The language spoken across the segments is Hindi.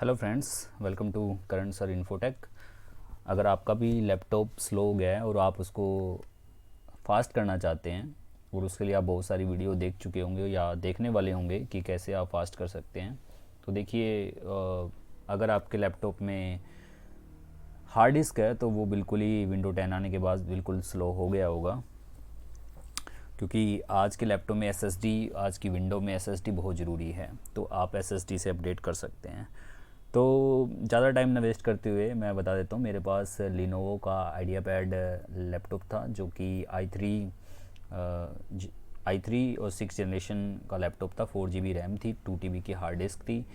Hello friends, welcome to Karan sir infotech. अगर आपका भी लैपटॉप स्लो हो गया है और आप उसको फास्ट करना चाहते हैं और उसके लिए आप बहुत सारी वीडियो देख चुके होंगे या देखने वाले होंगे कि कैसे आप फास्ट कर सकते हैं, तो देखिए अगर आपके लैपटॉप में हार्ड डिस्क है तो वो बिल्कुल ही विंडो 10 आने के बाद बिल्कुल स्लो हो गया होगा, क्योंकि आज के लैपटॉप में एसएसडी, आज की विंडो में एसएसडी बहुत ज़रूरी है। तो आप एसएसडी से अपडेट कर सकते हैं। तो ज़्यादा टाइम ना वेस्ट करते हुए मैं बता देता हूँ, मेरे पास लिनोवो का आइडिया पैड लैपटॉप था जो कि आई थ्री और 6 जनरेशन का लैपटॉप था। 4 GB रैम थी, 2 TB की हार्ड डिस्क थी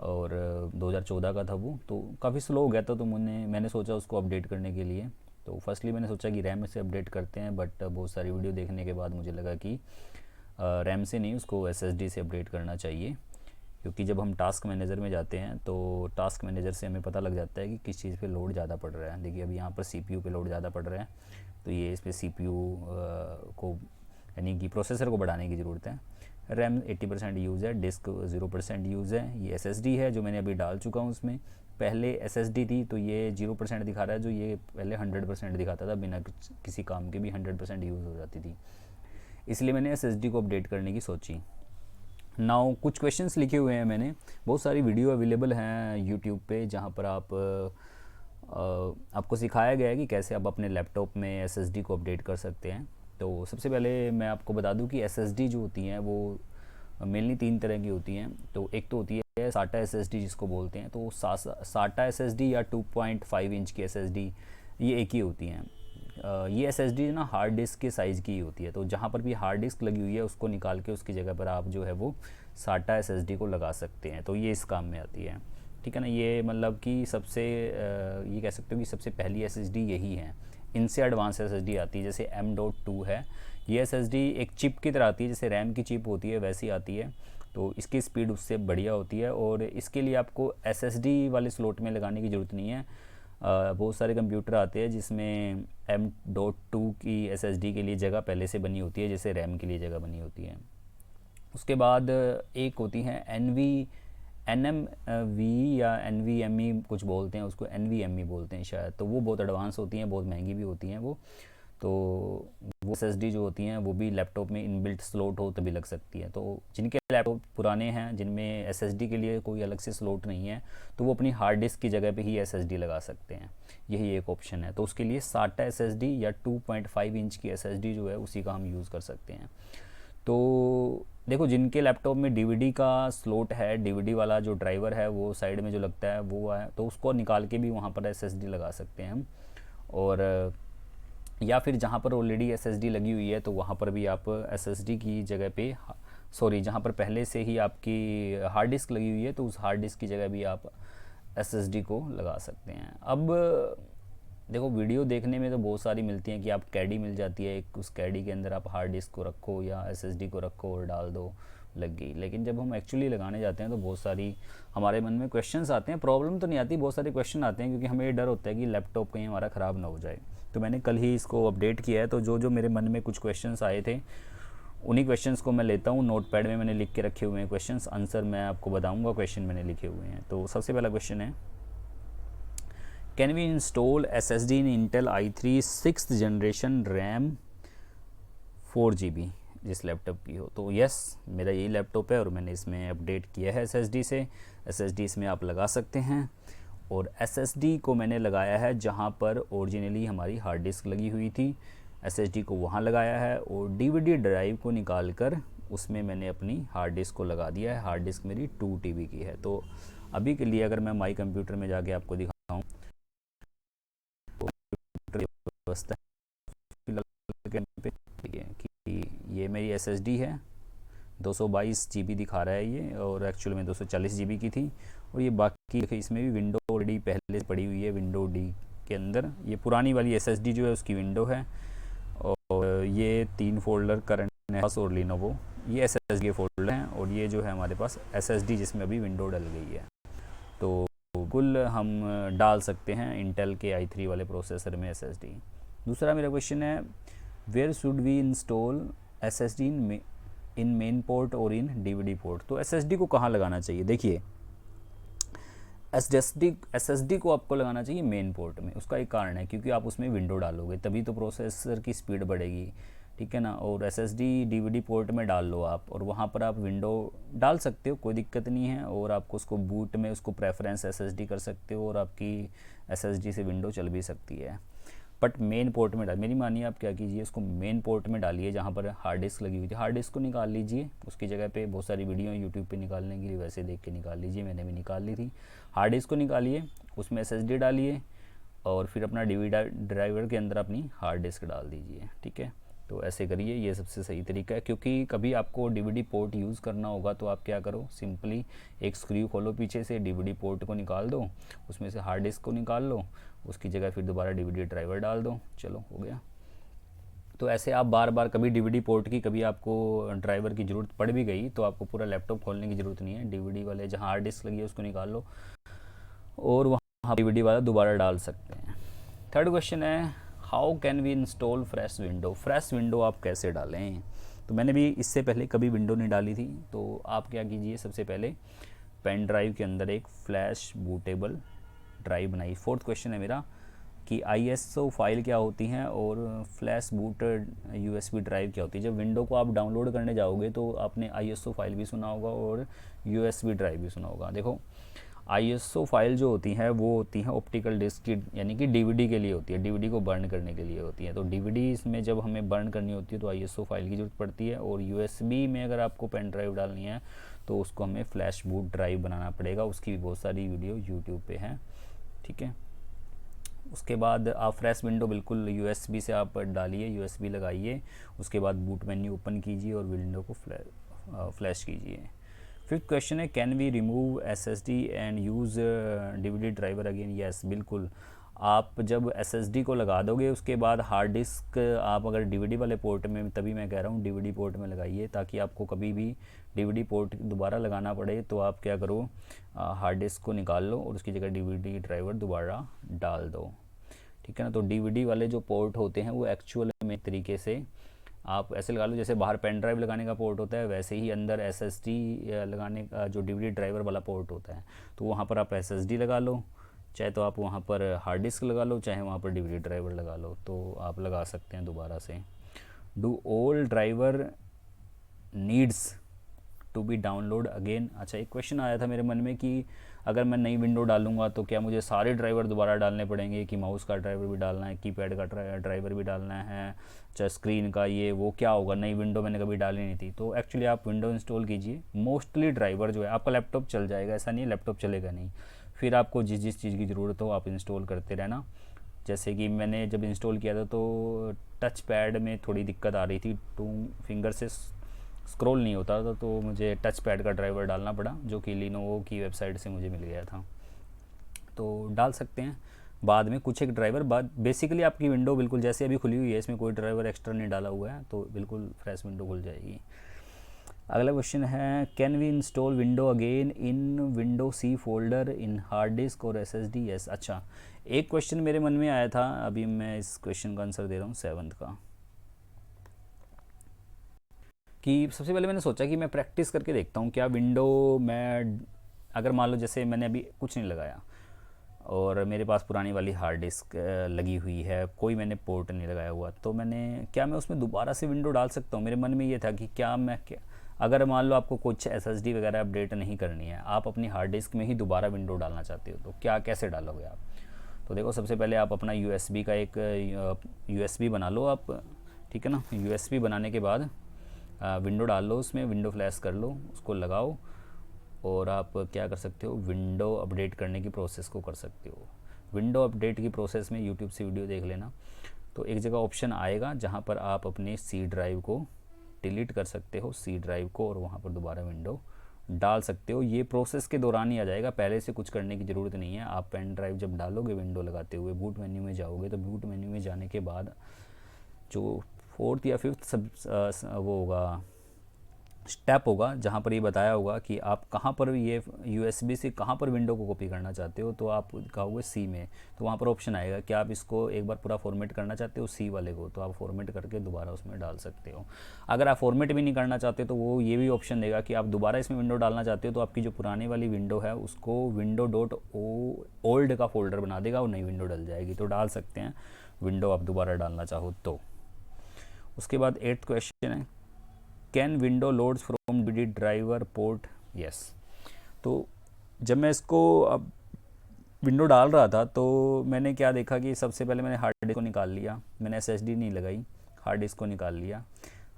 और 2014 का था वो। तो काफ़ी स्लो हो गया था, तो मैंने सोचा उसको अपडेट करने के लिए, तो फर्स्टली मैंने सोचा कि रैम से अपडेट करते हैं, बट बहुत सारी वीडियो देखने के बाद मुझे लगा कि रैम से नहीं, उसको एसएसडी से अपडेट करना चाहिए। क्योंकि जब हम टास्क मैनेजर में जाते हैं तो टास्क मैनेजर से हमें पता लग जाता है कि किस चीज़ पे लोड ज़्यादा पड़ रहा है। देखिए अभी यहाँ पर सीपीयू पे लोड ज़्यादा पड़ रहा है, तो ये इस पर सीपीयू को यानी कि प्रोसेसर को बढ़ाने की ज़रूरत है। रैम 80% यूज़ है, डिस्क 0% यूज़ है। ये एसएसडी है जो मैंने अभी डाल चुका हूँ उसमें। पहले एसएसडी थी तो ये 0% दिखा रहा है, जो ये पहले 100% दिखाता था। बिना किसी काम के भी 100% यूज़ हो जाती थी, इसलिए मैंने एसएसडी को अपडेट करने की सोची। नाउ कुछ क्वेश्चंस लिखे हुए हैं मैंने, बहुत सारी वीडियो अवेलेबल हैं यूट्यूब पे जहाँ पर आपको सिखाया गया है कि कैसे आप अपने लैपटॉप में एसएसडी को अपडेट कर सकते हैं। तो सबसे पहले मैं आपको बता दूं कि एसएसडी जो होती हैं वो मेनली 3 तरह की होती हैं। तो एक तो होती है साटा एसएसडी जिसको बोलते हैं। तो साटा एसएसडी या 2.5 इंच की एसएसडी, ये एक ही होती हैं। ये एसएसडी ना हार्ड डिस्क के साइज़ की ही होती है। तो जहाँ पर भी हार्ड डिस्क लगी हुई है उसको निकाल के उसकी जगह पर आप जो है वो साटा एसएसडी को लगा सकते हैं। तो ये इस काम में आती है, ठीक है ना। ये मतलब कि सबसे ये कह सकते हो कि सबसे पहली एसएसडी यही है। इनसे एडवांस एसएसडी आती है, जैसे M.2 है। ये एसएसडी एक चिप की तरह आती है, जैसे रैम की चिप होती है वैसी आती है। तो इसकी स्पीड उससे बढ़िया होती है और इसके लिए आपको एसएसडी वाले स्लॉट में लगाने की ज़रूरत नहीं है। बहुत सारे कंप्यूटर आते हैं जिसमें M.2 की एसएसडी के लिए जगह पहले से बनी होती है, जैसे रैम के लिए जगह बनी होती है। उसके बाद एक होती है NVMe या NVMe कुछ बोलते हैं उसको, NVMe बोलते हैं शायद। तो वो बहुत एडवांस होती हैं, बहुत महंगी भी होती हैं वो। तो वो एसएसडी जो होती हैं वो भी लैपटॉप में इनबिल्ट स्लॉट हो तभी लग सकती है। तो जिनके लैपटॉप पुराने हैं जिनमें एसएसडी के लिए कोई अलग से स्लॉट नहीं है, तो वो अपनी हार्ड डिस्क की जगह पे ही एसएसडी लगा सकते हैं। यही एक ऑप्शन है। तो उसके लिए साटा एसएसडी या 2.5 इंच की एसएसडी जो है उसी का हम यूज़ कर सकते हैं। तो देखो जिनके लैपटॉप में डीवीडी का स्लॉट है, डीवीडी वाला जो ड्राइवर है वो साइड में जो लगता है वो है, तो उसको निकाल के भी वहाँ पर एसएसडी लगा सकते हैं हम। और या फिर जहाँ पर ऑलरेडी एसएसडी लगी हुई है तो वहाँ पर भी आप एसएसडी की जगह पे, सॉरी, जहाँ पर पहले से ही आपकी हार्ड डिस्क लगी हुई है तो उस हार्ड डिस्क की जगह भी आप एसएसडी को लगा सकते हैं। अब देखो वीडियो देखने में तो बहुत सारी मिलती हैं कि आप कैडी मिल जाती है एक, उस कैडी के अंदर आप हार्ड डिस्क को रखो या एसएसडी को रखो और डाल दो, लग गई। लेकिन जब हम एक्चुअली लगाने जाते हैं तो बहुत सारी हमारे मन में क्वेश्चंस आते हैं। प्रॉब्लम तो नहीं आती, बहुत सारे क्वेश्चन आते हैं क्योंकि हमें ये डर होता है कि लैपटॉप कहीं हमारा ख़राब ना हो जाए। तो मैंने कल ही इसको अपडेट किया है, तो जो जो मेरे मन में कुछ क्वेश्चंस आए थे उन्हीं क्वेश्चंस को मैं लेता हूँ। नोट पैड में मैंने लिख के रखे हुए हैं क्वेश्चंस, आंसर मैं आपको बताऊँगा, क्वेश्चन मैंने लिखे हुए हैं। तो सबसे पहला क्वेश्चन है, can we install SSD in Intel i3 6th generation RAM 4 GB जिस लैपटॉप की हो। तो यस, मेरा यही लैपटॉप है और मैंने इसमें अपडेट किया है एसएसडी से। एसएसडी इसमें आप लगा सकते हैं और एसएसडी को मैंने लगाया है जहाँ पर ओरिजिनली हमारी हार्ड डिस्क लगी हुई थी, एसएसडी को वहाँ लगाया है और डीवीडी ड्राइव को निकाल कर उसमें मैंने अपनी हार्ड डिस्क को लगा दिया है। हार्ड डिस्क मेरी 2 TB की है। तो अभी के लिए अगर मैं माई कंप्यूटर में जाके आपको दिखाऊँ व्यवस्था फिलहाल कि ये मेरी एसएसडी है, 222 GB दिखा रहा है ये, और एक्चुअल में 240 GB की थी। और ये बाकी इसमें भी विंडो ऑलरेडी पहले से पड़ी हुई है, विंडो डी के अंदर। ये पुरानी वाली एसएसडी जो है उसकी विंडो है और ये 3 फोल्डर करंट है और लिनोवो, ये एसएसडी के फोल्डर हैं। और ये जो है हमारे पास एसएसडी जिसमें अभी विंडो डल गई है। तो कुल हम डाल सकते हैं इंटेल के i3 वाले प्रोसेसर में एसएसडी। दूसरा मेरा क्वेश्चन है, where should we install SSD in main port और इन डीवीडी पोर्ट। तो एसएसडी को कहाँ लगाना चाहिए। देखिए एस एस डी को आपको लगाना चाहिए मेन पोर्ट में। उसका एक कारण है, क्योंकि आप उसमें विंडो डालोगे तभी तो प्रोसेसर की स्पीड बढ़ेगी, ठीक है ना। और S S D DVD port में डाल लो आप, और वहाँ पर आप विंडो डाल सकते हो, कोई दिक्कत नहीं है। और आपको उसको बूट में उसको प्रेफरेंस एस एस डी कर सकते हो, और आपकी एस एस डी से विंडो चल भी सकती है। बट मेन पोर्ट में डाल, मेरी मानिए आप क्या कीजिए, उसको मेन पोर्ट में डालिए जहाँ पर हार्ड डिस्क लगी हुई थी। हार्ड डिस्क को निकाल लीजिए, उसकी जगह पे बहुत सारी वीडियो हैं यूट्यूब पे निकालने के लिए, वैसे देख के निकाल लीजिए, मैंने भी निकाल ली थी। हार्ड डिस्क को निकालिए, उसमें एसएसडी डालिए, और फिर अपना डीवीडी ड्राइवर के अंदर अपनी हार्ड डिस्क डाल दीजिए, ठीक है। तो ऐसे करिए, ये सबसे सही तरीका है। क्योंकि कभी आपको डीवीडी पोर्ट यूज़ करना होगा तो आप क्या करो, सिंपली एक स्क्रू खोलो पीछे से, डीवीडी पोर्ट को निकाल दो, उसमें से हार्ड डिस्क को निकाल लो, उसकी जगह फिर दोबारा डीवीडी ड्राइवर डाल दो, चलो हो गया। तो ऐसे आप बार बार, कभी डीवीडी पोर्ट की कभी आपको ड्राइवर की ज़रूरत पड़ भी गई तो आपको पूरा लैपटॉप खोलने की ज़रूरत नहीं है। डीवीडी वाले जहाँ हार्ड डिस्क लगी है उसको निकाल लो, और वहाँ डीवीडी वाला दोबारा डाल सकते हैं। थर्ड क्वेश्चन है, how can we install fresh window. Fresh window आप कैसे डालें। तो मैंने भी इससे पहले कभी विंडो नहीं डाली थी। तो आप क्या कीजिए, सबसे पहले पेन ड्राइव के अंदर एक फ्लैश बूटेबल ड्राइव बनाई। फोर्थ क्वेश्चन है मेरा कि ISO फाइल क्या होती हैं और फ्लैश बूट USB ड्राइव क्या होती है। जब विंडो को आप डाउनलोड करने जाओगे तो आपने ISO फाइल भी सुना होगा और USB ड्राइव भी सुना होगा। देखो, ISO फाइल जो होती है वो होती है ऑप्टिकल डिस्क की, यानी कि DVD के लिए होती है, DVD को बर्न करने के लिए होती है। तो DVD इसमें जब हमें बर्न करनी होती है तो ISO फाइल की ज़रूरत पड़ती है। और USB में अगर आपको पेन ड्राइव डालनी है तो उसको हमें फ्लैश बूट ड्राइव बनाना पड़ेगा। उसकी भी बहुत सारी वीडियो यूट्यूब पे है, ठीक है। उसके बाद आप फ्रेश विंडो बिल्कुल USB से आप डालिए, USB लगाइए, उसके बाद बूट मेन्यू ओपन कीजिए और विंडो को फ्लैश कीजिए। फिफ्थ क्वेश्चन है, can we remove SSD and use DVD driver again. Yes, बिल्कुल। आप जब SSD को लगा दोगे उसके बाद हार्ड डिस्क आप अगर DVD वाले पोर्ट में, तभी मैं कह रहा हूँ DVD पोर्ट में लगाइए, ताकि आपको कभी भी DVD पोर्ट दोबारा लगाना पड़े तो आप क्या करो, हार्ड डिस्क को निकाल लो और उसकी जगह DVD ड्राइवर दोबारा डाल दो, ठीक है ना। तो DVD वाले जो पोर्ट होते हैं वो एक्चुअल में तरीके से आप ऐसे लगा लो जैसे बाहर पेन ड्राइव लगाने का पोर्ट होता है, वैसे ही अंदर SSD लगाने का जो DVD ड्राइवर वाला पोर्ट होता है, तो वहाँ पर आप SSD लगा लो, चाहे तो आप वहाँ पर हार्ड डिस्क लगा लो, चाहे वहाँ पर DVD ड्राइवर लगा लो, तो आप लगा सकते हैं दोबारा से। Do all driver needs to be download again. अच्छा, एक क्वेश्चन आया था मेरे मन में कि अगर मैं नई विंडो डालूंगा तो क्या मुझे सारे ड्राइवर दोबारा डालने पड़ेंगे, कि माउस का ड्राइवर भी डालना है, कीपैड का ड्राइवर भी डालना है, चाहे स्क्रीन का, ये वो क्या होगा, नई विंडो मैंने कभी डाली नहीं थी। तो एक्चुअली आप विंडो इंस्टॉल कीजिए, मोस्टली ड्राइवर जो है आपका लैपटॉप चल जाएगा, ऐसा नहीं है लैपटॉप चलेगा नहीं। फिर आपको जिस जिस चीज़ की ज़रूरत हो आप इंस्टॉल करते रहना। जैसे कि मैंने जब इंस्टॉल किया था तो टच पैड में थोड़ी दिक्कत आ रही थी, 2 फिंगर से स्क्रॉल नहीं होता था, तो मुझे टच पैड का ड्राइवर डालना पड़ा, जो कि लिनोवो की वेबसाइट से मुझे मिल गया था। तो डाल सकते हैं बाद में कुछ एक ड्राइवर। बाद बेसिकली आपकी विंडो बिल्कुल जैसे अभी खुली हुई है, इसमें कोई ड्राइवर एक्स्ट्रा नहीं डाला हुआ है, तो बिल्कुल फ्रेश विंडो खुल जाएगी। अगला क्वेश्चन है, can we install window again in window C folder in hard disk और SSD। यस। अच्छा, एक क्वेश्चन मेरे मन में आया था, अभी मैं इस क्वेश्चन का आंसर दे रहा हूँ 7th का, कि सबसे पहले मैंने सोचा कि मैं प्रैक्टिस करके देखता हूँ क्या विंडो मैं, अगर मान लो जैसे मैंने अभी कुछ नहीं लगाया और मेरे पास पुरानी वाली हार्ड डिस्क लगी हुई है, कोई मैंने पोर्ट नहीं लगाया हुआ, तो मैं उसमें दोबारा से विंडो डाल सकता हूँ। मेरे मन में ये था कि अगर मान लो आपको कुछ SSD वगैरह अपडेट नहीं करनी है, आप अपनी हार्ड डिस्क में ही दोबारा विंडो डालना चाहते हो, तो कैसे डालोगे आप। तो देखो, सबसे पहले आप अपना USB का एक USB बना लो आप, ठीक है ना। USB बनाने के बाद विंडो डाल लो, उसमें विंडो फ्लैश कर लो, उसको लगाओ, और आप क्या कर सकते हो, विंडो अपडेट करने की प्रोसेस को कर सकते हो। विंडो अपडेट की प्रोसेस में यूट्यूब से वीडियो देख लेना, तो एक जगह ऑप्शन आएगा जहाँ पर आप अपने C ड्राइव को डिलीट कर सकते हो, C ड्राइव को, और वहाँ पर दोबारा विंडो डाल सकते हो। ये प्रोसेस के दौरान ही आ जाएगा, पहले से कुछ करने की ज़रूरत नहीं है। आप पेन ड्राइव जब डालोगे विंडो लगाते हुए, बूट मेन्यू में जाओगे, तो बूट मेन्यू में जाने के बाद जो 4th या 5th वो होगा स्टेप होगा जहाँ पर ये बताया होगा कि आप कहाँ पर ये यूएसबी से कहाँ पर विंडो को कॉपी करना चाहते हो, तो आप कहोगे सी में, तो वहाँ पर ऑप्शन आएगा कि आप इसको एक बार पूरा फॉर्मेट करना चाहते हो सी वाले को, तो आप फॉर्मेट करके दोबारा उसमें डाल सकते हो। अगर आप फॉर्मेट भी नहीं करना चाहते तो वो ये भी ऑप्शन देगा कि आप दोबारा इसमें विंडो डालना चाहते हो, तो आपकी जो पुरानी वाली विंडो है उसको विंडो डॉट ओल्ड का फोल्डर बना देगा और नई विंडो डल जाएगी, तो डाल सकते हैं विंडो आप दोबारा डालना चाहो तो। उसके बाद 8th क्वेश्चन है, can window loads from DVD driver port, yes. तो जब मैं इसको अब विंडो डाल रहा था तो मैंने क्या देखा कि सबसे पहले मैंने हार्ड डिस्क को निकाल लिया, मैंने एसएसडी नहीं लगाई, हार्ड डिस्क को निकाल लिया।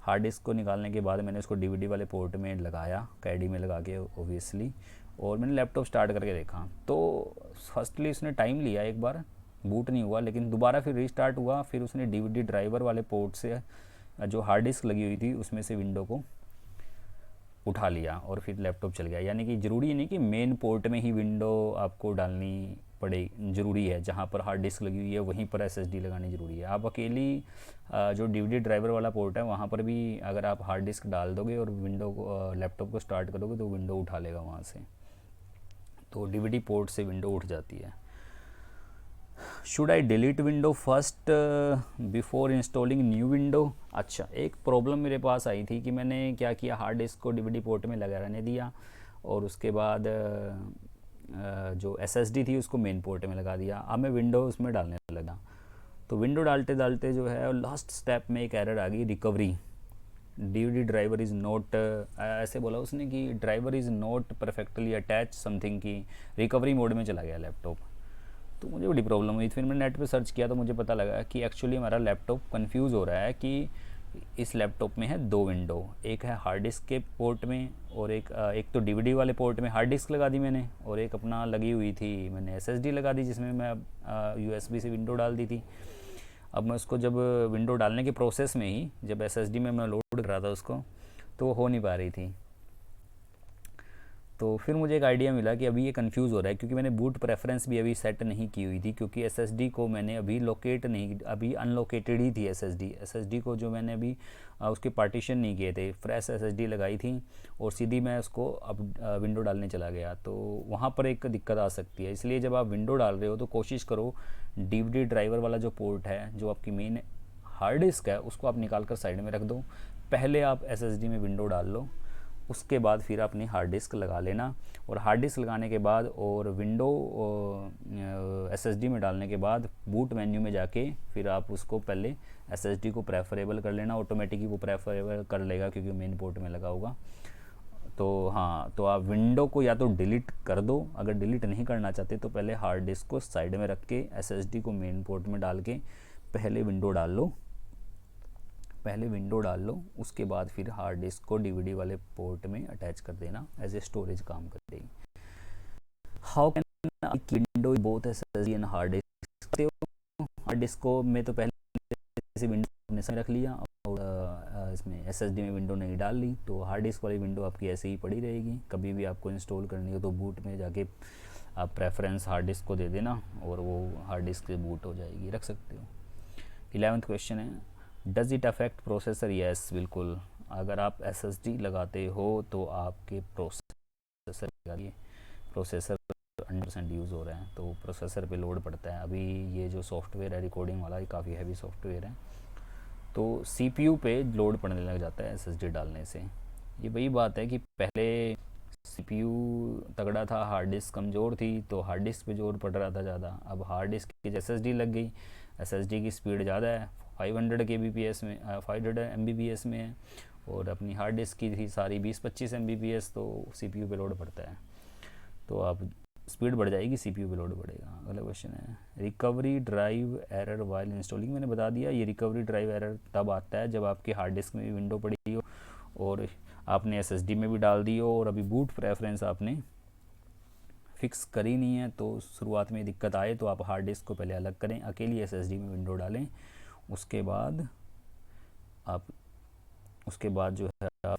हार्ड डिस्क को निकालने के बाद मैंने उसको डीवीडी वाले पोर्ट में लगाया, कैडी में लगा के ओबियसली, और मैंने लैपटॉप स्टार्ट करके देखा तो फर्स्टली उसने टाइम लिया, एक बार बूट नहीं हुआ, लेकिन दोबारा फिर रीस्टार्ट हुआ, फिर उसने डीवीडी ड्राइवर वाले पोर्ट से जो हार्ड डिस्क लगी हुई थी उसमें से विंडो को उठा लिया और फिर लैपटॉप चल गया। यानी कि ज़रूरी नहीं कि मेन पोर्ट में ही विंडो आपको डालनी पड़े, ज़रूरी है जहाँ पर हार्ड डिस्क लगी हुई है वहीं पर एसएसडी लगानी ज़रूरी है। आप अकेली जो डीवीडी ड्राइवर वाला पोर्ट है वहाँ पर भी अगर आप हार्ड डिस्क डाल दोगे और विंडो को लैपटॉप को स्टार्ट करोगे तो विंडो उठा लेगा वहाँ से, तो डीवीडी पोर्ट से विंडो उठ जाती है। Should I delete window first before installing new window. अच्छा, एक प्रॉब्लम मेरे पास आई थी कि मैंने क्या किया, हार्ड डिस्क को डीवीडी पोर्ट में लगा रहने दिया और उसके बाद जो एसएसडी थी उसको मेन पोर्ट में लगा दिया। अब मैं विंडो उसमें डालने लगा, तो विंडो डालते डालते जो है लास्ट स्टेप में एक एरर आ गई, recovery DVD driver is not, ऐसे बोला उसने कि driver is not perfectly attach something, की रिकवरी मोड में चला गया लैपटॉप। तो मुझे बड़ी प्रॉब्लम हुई, फिर मैंने नेट पे सर्च किया तो मुझे पता लगा कि एक्चुअली हमारा लैपटॉप कंफ्यूज हो रहा है कि इस लैपटॉप में है दो विंडो, एक है हार्ड डिस्क के पोर्ट में और एक तो डीवीडी वाले पोर्ट में हार्ड डिस्क लगा दी मैंने, और एक अपना लगी हुई थी मैंने एसएसडी लगा दी जिसमें मैं यूएसबी से विंडो डाल दी थी। अब मैं उसको जब विंडो डालने के प्रोसेस में ही जब एसएसडी में मैं लोड कर रहा था उसको, तो वो हो नहीं पा रही थी। तो फिर मुझे एक आइडिया मिला कि अभी ये कंफ्यूज हो रहा है क्योंकि मैंने बूट प्रेफरेंस भी अभी सेट नहीं की हुई थी, क्योंकि एसएसडी को मैंने अभी लोकेट नहीं, अभी अनलोकेटेड ही थी एसएसडी को जो मैंने अभी उसके पार्टीशन नहीं किए थे, फ्रेश एसएसडी लगाई थी और सीधी मैं उसको अब विंडो डालने चला गया, तो वहाँ पर एक दिक्कत आ सकती है। इसलिए जब आप विंडो डाल रहे हो तो कोशिश करो डीवीडी ड्राइवर वाला जो पोर्ट है, जो आपकी मेन हार्ड डिस्क है, उसको आप निकाल कर साइड में रख दो, पहले आप एसएसडी में विंडो डाल लो, उसके बाद फिर अपनी हार्ड डिस्क लगा लेना। और हार्ड डिस्क लगाने के बाद और विंडो एसएसडी में डालने के बाद बूट मेन्यू में जाके फिर आप उसको पहले एसएसडी को प्रेफरेबल कर लेना, ऑटोमेटिकली वो प्रेफरेबल कर लेगा क्योंकि मेन पोर्ट में लगा होगा। तो हाँ, तो आप विंडो को या तो डिलीट कर दो, अगर डिलीट नहीं करना चाहते तो पहले हार्ड डिस्क को साइड में रख के एसएसडी को मेन पोर्ट में डाल के पहले विंडो डाल लो, उसके बाद फिर हार्ड डिस्क को डीवीडी वाले पोर्ट में अटैच कर देना, एज ए स्टोरेज काम करेगी। How can window both SSD and hard disk. Hard disk को मैं तो पहले से विंडो अपने साथ रख लिया और इसमें एसएसडी में विंडो नहीं डाल ली, तो हार्ड डिस्क वाली विंडो आपकी ऐसे ही पड़ी रहेगी। कभी भी आपको इंस्टॉल करनी हो तो बूट में जाके आप प्रेफरेंस हार्ड डिस्क को दे देना और वो हार्ड डिस्क से बूट हो जाएगी, रख सकते हो। 11th क्वेश्चन है, does it affect processor. Yes, बिल्कुल। अगर आप एसएसडी लगाते हो तो आपके प्रोसेसर 100% यूज़ हो रहा है तो प्रोसेसर पे लोड पड़ता है। अभी ये जो सॉफ्टवेयर है रिकॉर्डिंग वाला, ये काफ़ी हैवी सॉफ्टवेयर है, तो सीपीयू पे लोड पड़ने लग जाता है एसएसडी डालने से। ये वही बात है कि पहले सीपीयू तगड़ा था, हार्ड डिस्क कमज़ोर थी, तो हार्ड डिस्क पे जोर पड़ रहा था ज़्यादा। अब हार्ड डिस्क की एसएसडी लग गई, एसएसडी की स्पीड ज़्यादा है, 500 kbps में 500 mbps में है, और अपनी हार्ड डिस्क की थी सारी 20-25 mbps, तो सीपीयू पे लोड पड़ता है, तो आप स्पीड बढ़ जाएगी, सीपीयू पे लोड बढ़ेगा। अगला क्वेश्चन है, recovery drive error while installing. मैंने बता दिया, ये रिकवरी ड्राइव एरर तब आता है जब आपकी हार्ड डिस्क में भी विंडो पड़ी हो और आपने एसएसडी में भी डाल दी हो और अभी बूट प्रेफरेंस आपने फिक्स करी नहीं है, तो शुरुआत में दिक्कत आए तो आप हार्ड डिस्क को पहले अलग करें, अकेली एसएसडी में विंडो डालें, उसके बाद जो है आप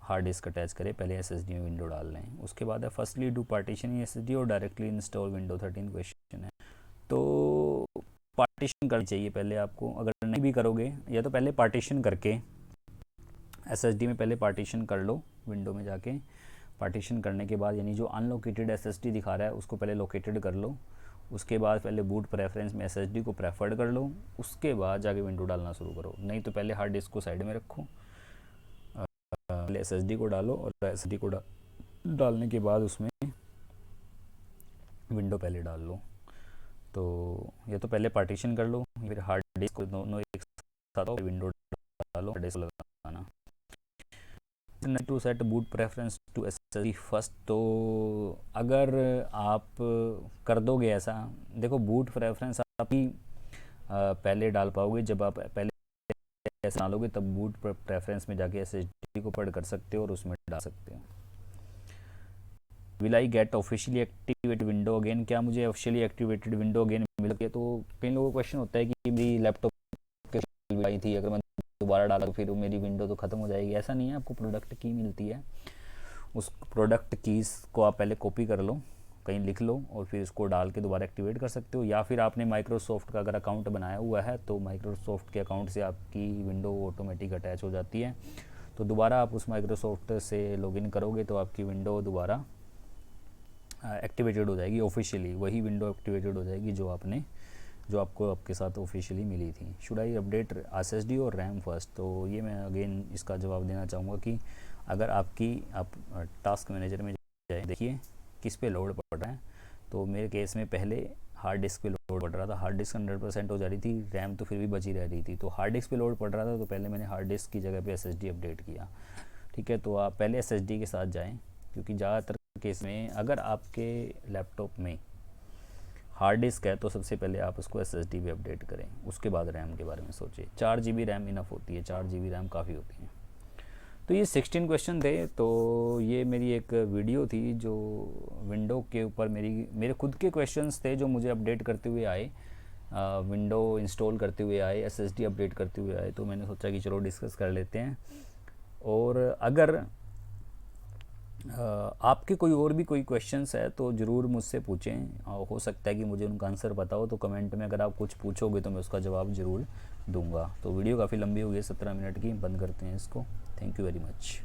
हार्ड डिस्क अटैच करें, पहले एसएसडी में विंडो डाल लें। उसके बाद है, फर्स्टली डू पार्टीशन एसएसडी और डायरेक्टली इंस्टॉल विंडो। 13 क्वेश्चन है, तो पार्टीशन करनी चाहिए पहले आपको। अगर नहीं भी करोगे या तो पहले पार्टीशन करके SSD में पहले पार्टीशन कर लो, विंडो में जाके पार्टीशन करने के बाद यानी जो अनलोकेटेड SSD दिखा रहा है उसको पहले लोकेटेड कर लो। उसके बाद पहले बूट प्रेफरेंस में SSD को प्रेफर्ड कर लो, उसके बाद जाके विंडो डालना शुरू करो। नहीं तो पहले हार्ड डिस्क को साइड में रखो, पहले SSD को डालो और SSD को डालने के बाद उसमें विंडो पहले डाल लो। तो ये तो पहले पार्टीशन कर लो, फिर हार्ड डिस्क को दोनों एक साथ विंडो डालो, डिस्क लगाना। To set boot preference to SSD first. तो अगर आप कर दोगे ऐसा, देखो बूट प्रेफरेंस आप ही पहले डाल पाओगे, जब आप पहले ऐसा डालोगे तब बूट प्रेफरेंस में जाके SSD को पढ़ कर सकते हो और उसमें डाल सकते हो। Will I get officially activated window again, क्या मुझे ऑफिशियली एक्टिवेटेड विंडो अगेन मिल गई? तो कई लोगों को क्वेश्चन होता है कि मेरी लैपटॉप के आई थी, अगर मैं दोबारा डाला तो फिर मेरी विंडो तो ख़त्म हो जाएगी। ऐसा नहीं है, आपको प्रोडक्ट की मिलती है, उस प्रोडक्ट कीज़ को आप पहले कॉपी कर लो, कहीं लिख लो और फिर इसको डाल के दोबारा एक्टिवेट कर सकते हो। या फिर आपने माइक्रोसॉफ्ट का अगर अकाउंट बनाया हुआ है तो माइक्रोसॉफ्ट के अकाउंट से आपकी विंडो ऑटोमेटिक अटैच हो जाती है, तो दोबारा आप उस माइक्रोसॉफ्ट से लॉगिन करोगे तो आपकी विंडो दोबारा एक्टिवेटेड हो जाएगी, ऑफिशियली वही विंडो एक्टिवेटेड हो जाएगी जो आपको आपके साथ ऑफिशियली मिली थी। शुड आई अपडेट SSD और रैम फर्स्ट? तो ये मैं अगेन इसका जवाब देना चाहूँगा कि अगर आप टास्क मैनेजर में जाए, देखिए किस पे लोड पड़ रहा है। तो मेरे केस में पहले हार्ड डिस्क पे लोड पड़ रहा था, हार्ड डिस्क 100% हो जा रही थी, रैम तो फिर भी बची रह रही थी। तो हार्ड डिस्क पे लोड पड़ रहा था तो पहले मैंने हार्ड डिस्क की जगह पे SSD अपडेट किया। ठीक है, तो आप पहले SSD के साथ जाएँ, क्योंकि ज़्यादातर केस में अगर आपके लैपटॉप में हार्ड डिस्क है तो सबसे पहले आप उसको SSD पे अपडेट करें, उसके बाद रैम के बारे में सोचिए। 4 GB रैम इनफ होती है, 4 GB रैम काफ़ी होती है। तो ये 16 क्वेश्चन थे। तो ये मेरी एक वीडियो थी जो विंडो के ऊपर मेरे खुद के क्वेश्चंस थे जो मुझे अपडेट करते हुए आए, विंडो इंस्टॉल करते हुए आए, SSD अपडेट करते हुए आए। तो मैंने सोचा कि चलो डिस्कस कर लेते हैं। और अगर आपके कोई भी क्वेश्चंस है तो ज़रूर मुझसे पूछें, हो सकता है कि मुझे उनका आंसर पता हो। तो कमेंट में अगर आप कुछ पूछोगे तो मैं उसका जवाब ज़रूर दूंगा। तो वीडियो काफ़ी लंबी हो गई है, 17 मिनट की, बंद करते हैं इसको। Thank you very much.